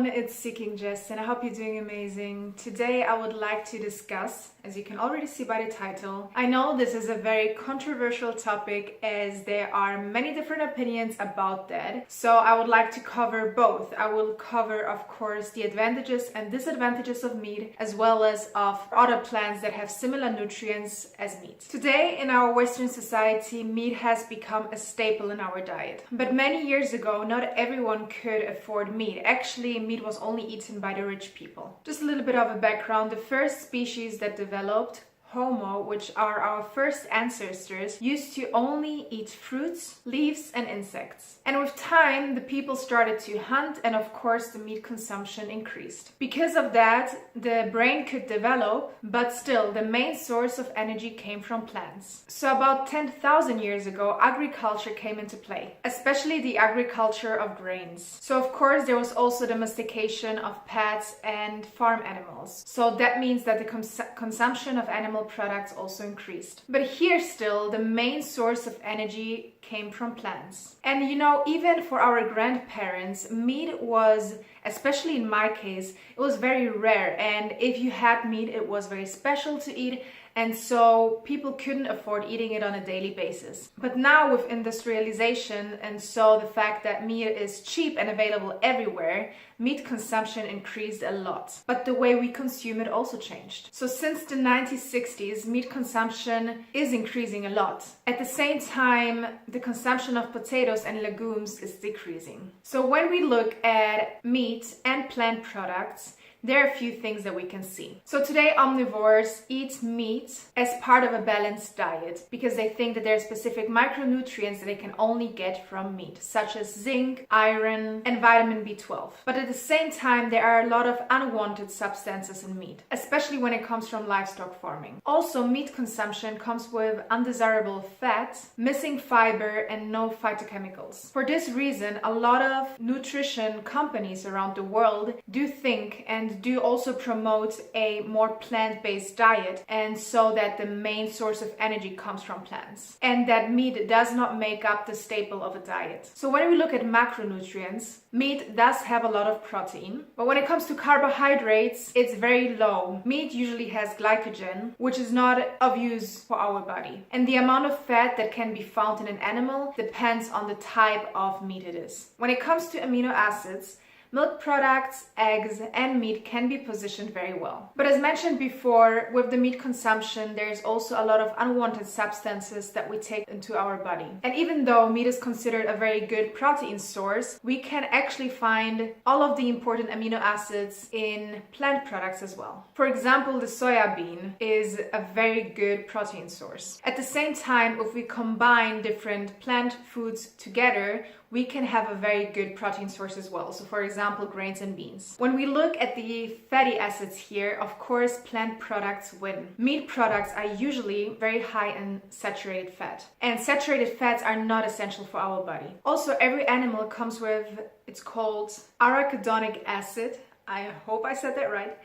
everyone, it's seekingjess and I hope you're doing amazing. Today I would like to discuss, as you can already see by the title, I know this is a very controversial topic as there are many different opinions about that. So I would like to cover both. I will cover, of course, the advantages and disadvantages of meat, as well as of other plants that have similar nutrients as meat. Today in our Western society, meat has become a staple in our diet. But many years ago, not everyone could afford meat. Actually, meat was only eaten by the rich people. Just a little bit of a background. The first species that developed, Homo, which are our first ancestors, used to only eat fruits, leaves, and insects. And with time, the people started to hunt, and of course, the meat consumption increased. Because of that, the brain could develop, but still, the main source of energy came from plants. So about 10,000 years ago, agriculture came into play, especially the agriculture of grains. So of course, there was also domestication of pets and farm animals. So that means that the consumption of animal products also increased. But here still, the main source of energy came from plants. And you know, even for our grandparents, meat was, especially in my case, it was very rare. And if you had meat, it was very special to eat. And so people couldn't afford eating it on a daily basis. But now with industrialization and so the fact that meat is cheap and available everywhere, meat consumption increased a lot. But the way we consume it also changed. So since the 1960s, meat consumption is increasing a lot. At the same time, the consumption of potatoes and legumes is decreasing. So when we look at meat and plant products, there are a few things that we can see. So today omnivores eat meat as part of a balanced diet because they think that there are specific micronutrients that they can only get from meat, such as zinc, iron, and vitamin B12. But at the same time, there are a lot of unwanted substances in meat, especially when it comes from livestock farming. Also, meat consumption comes with undesirable fat, missing fiber, and no phytochemicals. For this reason, a lot of nutrition companies around the world do think and do also promote a more plant-based diet, and so that the main source of energy comes from plants and that meat does not make up the staple of a diet. So when we look at macronutrients, meat does have a lot of protein, but when it comes to carbohydrates, it's very low. Meat usually has glycogen, which is not of use for our body, and the amount of fat that can be found in an animal depends on the type of meat it is. When it comes to amino acids, milk products, eggs, and meat can be positioned very well. But as mentioned before, with the meat consumption, there's also a lot of unwanted substances that we take into our body. And even though meat is considered a very good protein source, we can actually find all of the important amino acids in plant products as well. For example, the soya bean is a very good protein source. At the same time, if we combine different plant foods together, we can have a very good protein source as well. So for example, grains and beans. When we look at the fatty acids here, of course, plant products win. Meat products are usually very high in saturated fat. And saturated fats are not essential for our body. Also, every animal comes with, it's called arachidonic acid. I hope I said that right.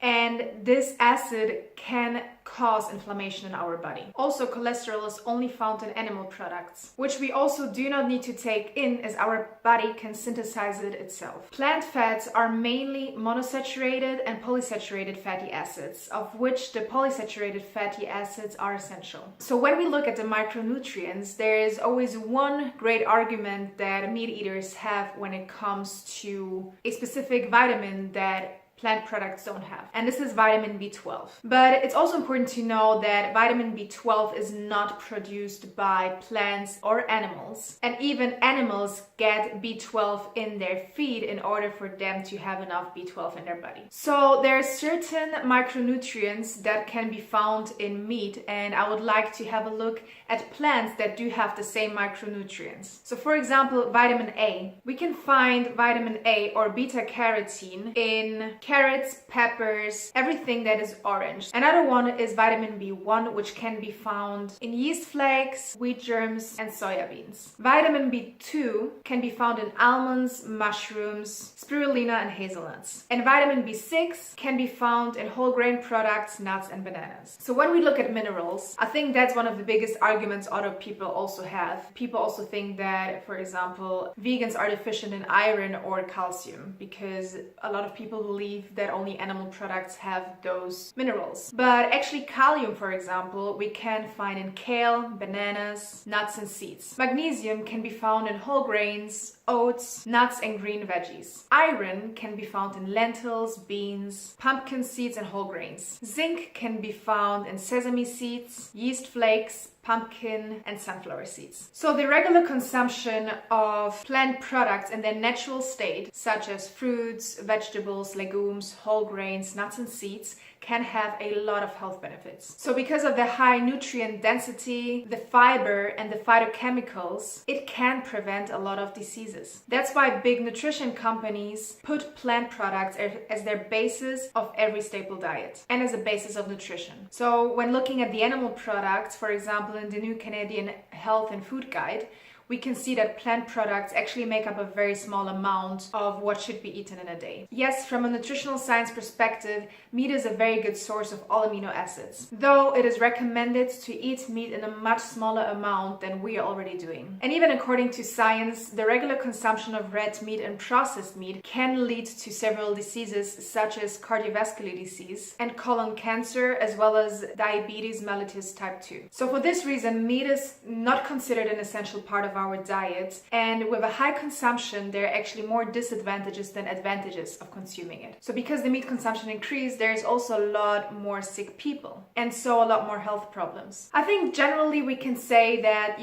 And this acid can cause inflammation in our body. Also, cholesterol is only found in animal products, which we also do not need to take in as our body can synthesize it itself. Plant fats are mainly monosaturated and polysaturated fatty acids, of which the polysaturated fatty acids are essential. So when we look at the micronutrients, there is always one great argument that meat eaters have when it comes to a specific vitamin that plant products don't have, and this is vitamin B12. But it's also important to know that vitamin B12 is not produced by plants or animals, and even animals get B12 in their feed in order for them to have enough B12 in their body. So there are certain micronutrients that can be found in meat, and I would like to have a look at plants that do have the same micronutrients. So for example, vitamin A. We can find vitamin A or beta carotene in carrots, peppers, everything that is orange. Another one is vitamin B1, which can be found in yeast flakes, wheat germs, and soya beans. Vitamin B2 can be found in almonds, mushrooms, spirulina, and hazelnuts. And vitamin B6 can be found in whole grain products, nuts, and bananas. So when we look at minerals, I think that's one of the biggest arguments other people also have. People also think that, for example, vegans are deficient in iron or calcium because a lot of people believe that only animal products have those minerals. But actually kalium, for example, we can find in kale, bananas, nuts, and seeds. Magnesium can be found in whole grains, oats, nuts, and green veggies. Iron can be found in lentils, beans, pumpkin seeds, and whole grains. Zinc can be found in sesame seeds, yeast flakes, pumpkin, and sunflower seeds. So the regular consumption of plant products in their natural state, such as fruits, vegetables, legumes, whole grains, nuts, and seeds, can have a lot of health benefits. So because of the high nutrient density, the fiber, and the phytochemicals, it can prevent a lot of diseases. That's why big nutrition companies put plant products as their basis of every staple diet and as a basis of nutrition. So when looking at the animal products, for example, in the new Canadian Health and Food Guide, we can see that plant products actually make up a very small amount of what should be eaten in a day. Yes, from a nutritional science perspective, meat is a very good source of all amino acids, though it is recommended to eat meat in a much smaller amount than we are already doing. And even according to science, the regular consumption of red meat and processed meat can lead to several diseases such as cardiovascular disease and colon cancer, as well as diabetes mellitus type 2. So for this reason, meat is not considered an essential part of our diet, and with a high consumption there are actually more disadvantages than advantages of consuming it. So because the meat consumption increased, there's also a lot more sick people, and so a lot more health problems. I think generally we can say that,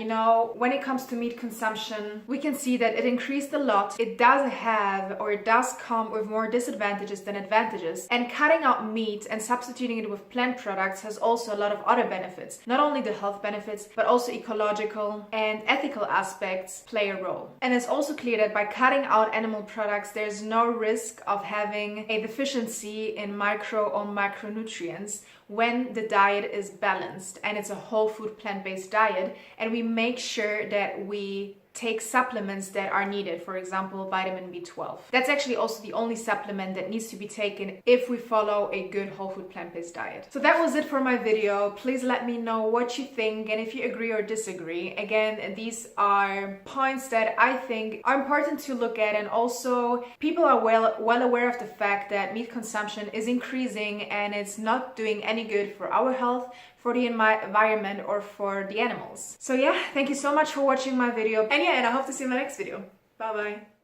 when it comes to meat consumption, we can see that it increased a lot. It does have, or it does come with more disadvantages than advantages, and cutting out meat and substituting it with plant products has also a lot of other benefits. Not only the health benefits, but also ecological and ethical aspects play a role. And it's also clear that by cutting out animal products, there's no risk of having a deficiency in micro or micronutrients when the diet is balanced and it's a whole food plant-based diet, and we make sure that we take supplements that are needed, for example, vitamin B12. That's actually also the only supplement that needs to be taken if we follow a good whole food plant-based diet. So that was it for my video. Please let me know what you think and if you agree or disagree. Again, these are points that I think are important to look at, and also people are well aware of the fact that meat consumption is increasing and it's not doing any good for our health, for the environment, or for the animals. So yeah, thank you so much for watching my video. And I hope to see you in my next video. Bye bye.